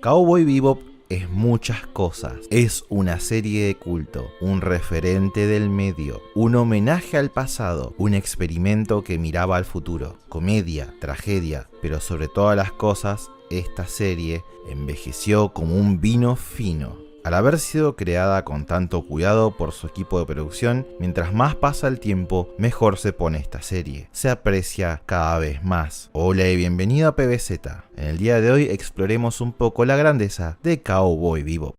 Cowboy Bebop es muchas cosas. Es una serie de culto, un referente del medio, un homenaje al pasado, un experimento que miraba al futuro, comedia, tragedia, pero sobre todas las cosas, esta serie envejeció como un vino fino. Al haber sido creada con tanto cuidado por su equipo de producción, mientras más pasa el tiempo, mejor se pone esta serie. Se aprecia cada vez más. Hola y bienvenido a PBZ. En el día de hoy exploremos un poco la grandeza de Cowboy Bebop.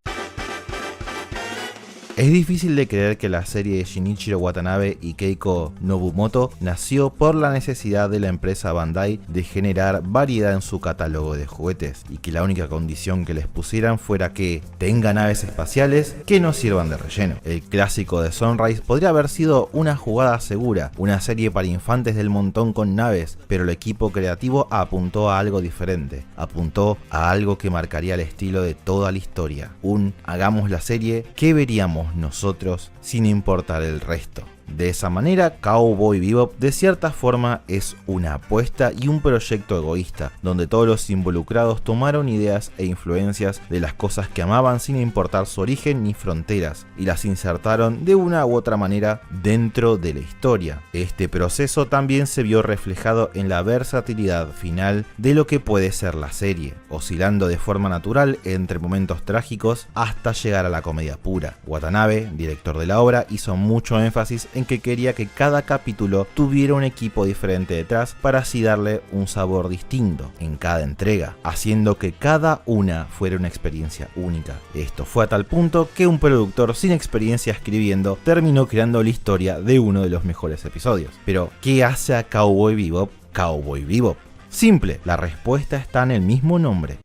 Es difícil de creer que la serie de Shinichiro Watanabe y Keiko Nobumoto nació por la necesidad de la empresa Bandai de generar variedad en su catálogo de juguetes y que la única condición que les pusieran fuera que tengan naves espaciales que no sirvan de relleno. El clásico de Sunrise podría haber sido una jugada segura, una serie para infantes del montón con naves, pero el equipo creativo apuntó a algo diferente, apuntó a algo que marcaría el estilo de toda la historia. Hagamos la serie que veríamos nosotros sin importar el resto. De esa manera, Cowboy Bebop de cierta forma es una apuesta y un proyecto egoísta, donde todos los involucrados tomaron ideas e influencias de las cosas que amaban sin importar su origen ni fronteras, y las insertaron de una u otra manera dentro de la historia. Este proceso también se vio reflejado en la versatilidad final de lo que puede ser la serie, oscilando de forma natural entre momentos trágicos hasta llegar a la comedia pura. Watanabe, director de la obra, hizo mucho énfasis en que quería que cada capítulo tuviera un equipo diferente detrás para así darle un sabor distinto en cada entrega, haciendo que cada una fuera una experiencia única. Esto fue a tal punto que un productor sin experiencia escribiendo terminó creando la historia de uno de los mejores episodios. Pero, ¿qué hace a Cowboy Bebop Cowboy Bebop? Simple, la respuesta está en el mismo nombre.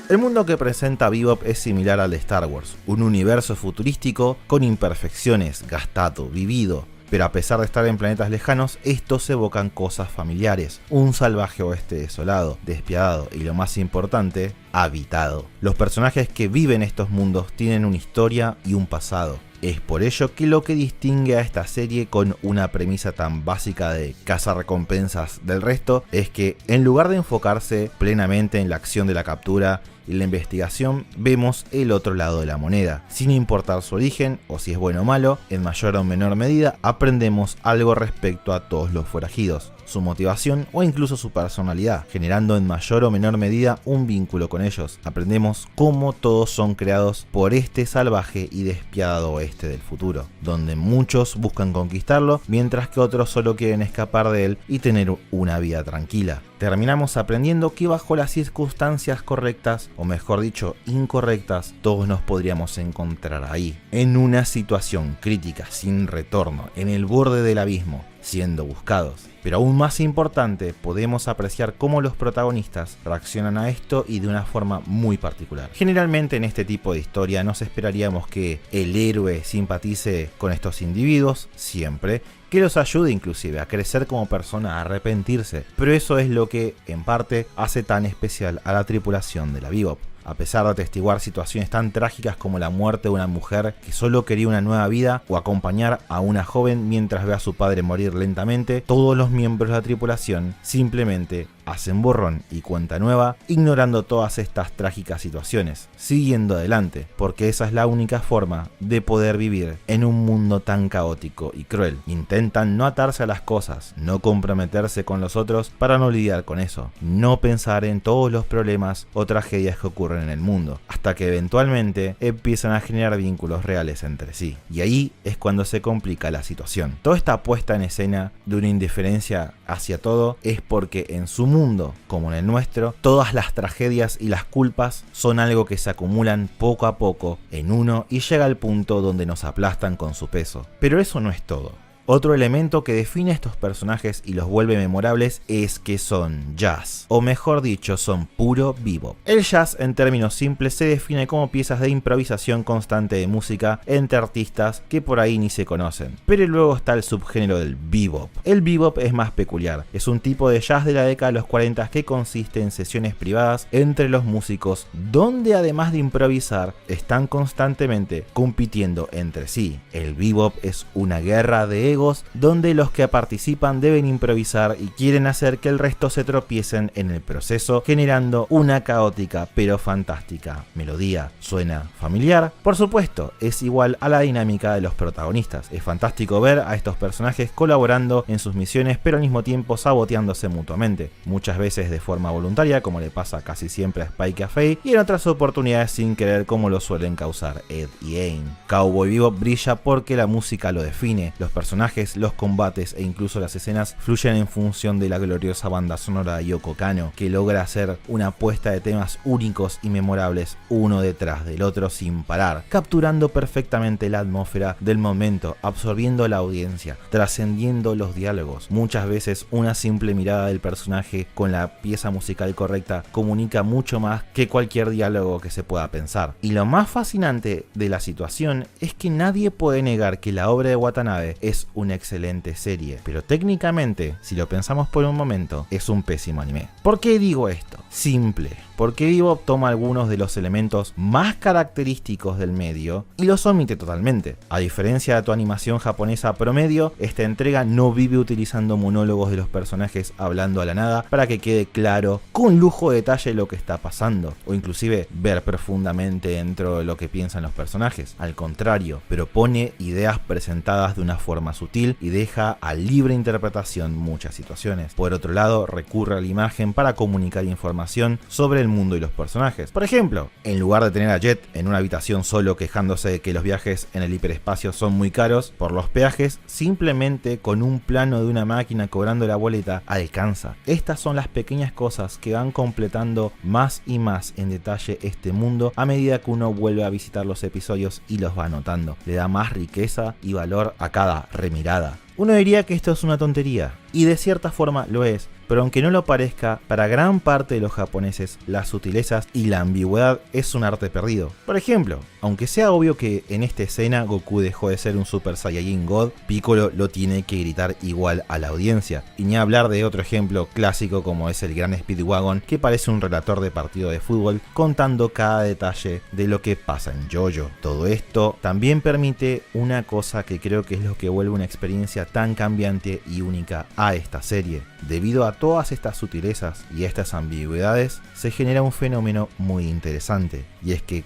El mundo que presenta Bebop es similar al de Star Wars, un universo futurístico con imperfecciones, gastado, vivido, pero a pesar de estar en planetas lejanos, estos evocan cosas familiares, un salvaje oeste desolado, despiadado y lo más importante, habitado. Los personajes que viven estos mundos tienen una historia y un pasado. Es por ello que lo que distingue a esta serie con una premisa tan básica de cazarrecompensas del resto es que en lugar de enfocarse plenamente en la acción de la captura y la investigación, vemos el otro lado de la moneda. Sin importar su origen o si es bueno o malo, en mayor o menor medida aprendemos algo respecto a todos los forajidos, su motivación o incluso su personalidad, generando en mayor o menor medida un vínculo con ellos. Aprendemos cómo todos son creados por este salvaje y despiadado oeste del futuro, donde muchos buscan conquistarlo, mientras que otros solo quieren escapar de él y tener una vida tranquila. Terminamos aprendiendo que bajo las circunstancias correctas, o mejor dicho, incorrectas, todos nos podríamos encontrar ahí, en una situación crítica, sin retorno, en el borde del abismo, siendo buscados. Pero aún más importante, podemos apreciar cómo los protagonistas reaccionan a esto y de una forma muy particular. Generalmente en este tipo de historia nos esperaríamos que el héroe simpatice con estos individuos, siempre, que los ayude inclusive a crecer como persona, a arrepentirse, pero eso es lo que, en parte, hace tan especial a la tripulación de la Bebop. A pesar de atestiguar situaciones tan trágicas como la muerte de una mujer que solo quería una nueva vida o acompañar a una joven mientras ve a su padre morir lentamente, todos los miembros de la tripulación simplemente hacen borrón y cuenta nueva, ignorando todas estas trágicas situaciones, siguiendo adelante, porque esa es la única forma de poder vivir en un mundo tan caótico y cruel. Intentan no atarse a las cosas, no comprometerse con los otros para no lidiar con eso, no pensar en todos los problemas o tragedias que ocurren en el mundo, hasta que eventualmente empiezan a generar vínculos reales entre sí. Y ahí es cuando se complica la situación. Toda esta puesta en escena de una indiferencia hacia todo es porque en su mundo, como en el nuestro, todas las tragedias y las culpas son algo que se acumulan poco a poco en uno y llega al punto donde nos aplastan con su peso. Pero eso no es todo. Otro elemento que define a estos personajes y los vuelve memorables es que son jazz, o mejor dicho, son puro bebop. El jazz, en términos simples, se define como piezas de improvisación constante de música entre artistas que por ahí ni se conocen. Pero luego está el subgénero del bebop. El bebop es más peculiar, es un tipo de jazz de la década de los 40 que consiste en sesiones privadas entre los músicos, donde además de improvisar, están constantemente compitiendo entre sí. El bebop es una guerra de juegos donde los que participan deben improvisar y quieren hacer que el resto se tropiecen en el proceso, generando una caótica pero fantástica melodía. ¿Suena familiar? Por supuesto, es igual a la dinámica de los protagonistas. Es fantástico ver a estos personajes colaborando en sus misiones pero al mismo tiempo saboteándose mutuamente, muchas veces de forma voluntaria, como le pasa casi siempre a Spike y a Faye, y en otras oportunidades sin querer, como lo suelen causar Ed y Aang. Cowboy Bebop brilla porque la música lo define, los personajes, los combates e incluso las escenas fluyen en función de la gloriosa banda sonora de Yoko Kanno, que logra hacer una apuesta de temas únicos y memorables uno detrás del otro sin parar, capturando perfectamente la atmósfera del momento, absorbiendo a la audiencia, trascendiendo los diálogos. Muchas veces una simple mirada del personaje con la pieza musical correcta comunica mucho más que cualquier diálogo que se pueda pensar. Y lo más fascinante de la situación es que nadie puede negar que la obra de Watanabe es una excelente serie, pero técnicamente, si lo pensamos por un momento, es un pésimo anime. ¿Por qué digo esto? Simple, porque Bebop toma algunos de los elementos más característicos del medio y los omite totalmente. A diferencia de tu animación japonesa promedio, esta entrega no vive utilizando monólogos de los personajes hablando a la nada para que quede claro con lujo de detalle lo que está pasando, o inclusive ver profundamente dentro de lo que piensan los personajes. Al contrario, propone ideas presentadas de una forma sutil y deja a libre interpretación muchas situaciones. Por otro lado, recurre a la imagen para comunicar información sobre el mundo y los personajes. Por ejemplo, en lugar de tener a Jet en una habitación solo quejándose de que los viajes en el hiperespacio son muy caros por los peajes, simplemente con un plano de una máquina cobrando la boleta alcanza. Estas son las pequeñas cosas que van completando más y más en detalle este mundo a medida que uno vuelve a visitar los episodios y los va notando. Le da más riqueza y valor a cada remirada. Uno diría que esto es una tontería, y de cierta forma lo es, pero aunque no lo parezca, para gran parte de los japoneses las sutilezas y la ambigüedad es un arte perdido. Por ejemplo, aunque sea obvio que en esta escena Goku dejó de ser un Super Saiyajin God, Piccolo lo tiene que gritar igual a la audiencia. Y ni hablar de otro ejemplo clásico como es el Gran Speedwagon, que parece un relator de partido de fútbol contando cada detalle de lo que pasa en JoJo. Todo esto también permite una cosa que creo que es lo que vuelve una experiencia tan cambiante y única a esta serie. Debido a todas estas sutilezas y estas ambigüedades, se genera un fenómeno muy interesante, y es que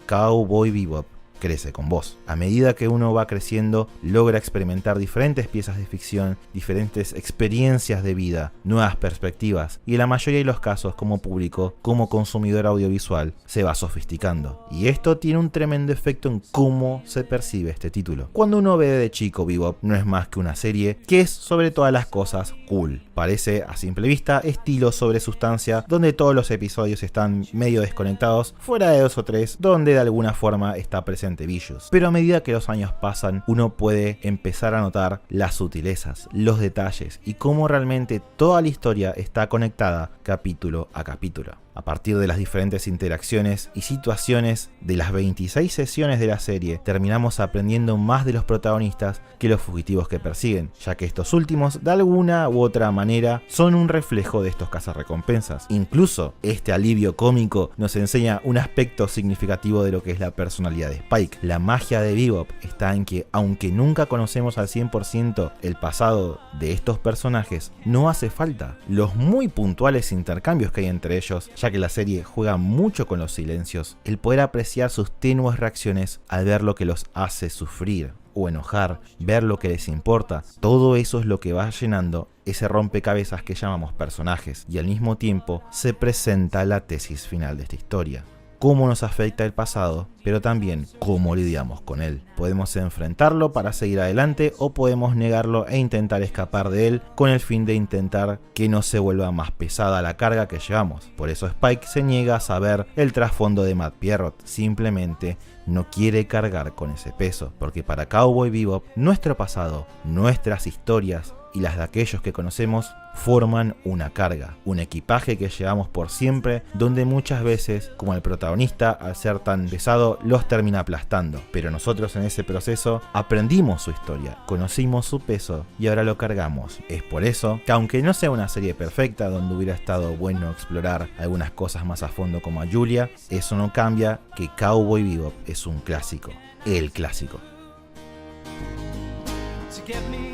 Cowboy Bebop crece con vos. A medida que uno va creciendo, logra experimentar diferentes piezas de ficción, diferentes experiencias de vida, nuevas perspectivas, y en la mayoría de los casos, como público, como consumidor audiovisual, se va sofisticando. Y esto tiene un tremendo efecto en cómo se percibe este título. Cuando uno ve de chico Bebop, no es más que una serie que es sobre todas las cosas cool. Parece a simple vista estilo sobre sustancia, donde todos los episodios están medio desconectados, fuera de 2 o 3, donde de alguna forma está presente Vicious. Pero a medida que los años pasan, uno puede empezar a notar las sutilezas, los detalles y cómo realmente toda la historia está conectada capítulo a capítulo. A partir de las diferentes interacciones y situaciones de las 26 sesiones de la serie, terminamos aprendiendo más de los protagonistas que los fugitivos que persiguen, ya que estos últimos, de alguna u otra manera, son un reflejo de estos cazarrecompensas. Incluso, este alivio cómico nos enseña un aspecto significativo de lo que es la personalidad de Spike. La magia de Bebop está en que, aunque nunca conocemos al 100% el pasado de estos personajes, no hace falta. Los muy puntuales intercambios que hay entre ellos, ya que la serie juega mucho con los silencios, el poder apreciar sus tenues reacciones al ver lo que los hace sufrir o enojar, ver lo que les importa, todo eso es lo que va llenando ese rompecabezas que llamamos personajes, y al mismo tiempo se presenta la tesis final de esta historia. Cómo nos afecta el pasado, pero también cómo lidiamos con él. Podemos enfrentarlo para seguir adelante o podemos negarlo e intentar escapar de él con el fin de intentar que no se vuelva más pesada la carga que llevamos. Por eso Spike se niega a saber el trasfondo de Matt Pierrot, simplemente no quiere cargar con ese peso, porque para Cowboy Bebop, nuestro pasado, nuestras historias y las de aquellos que conocemos forman una carga, un equipaje que llevamos por siempre, donde muchas veces, como el protagonista, al ser tan pesado, los termina aplastando. Pero nosotros en ese proceso aprendimos su historia, conocimos su peso y ahora lo cargamos. Es por eso que, aunque no sea una serie perfecta donde hubiera estado bueno explorar algunas cosas más a fondo como a Julia, eso no cambia que Cowboy Bebop es un clásico, el clásico. to get me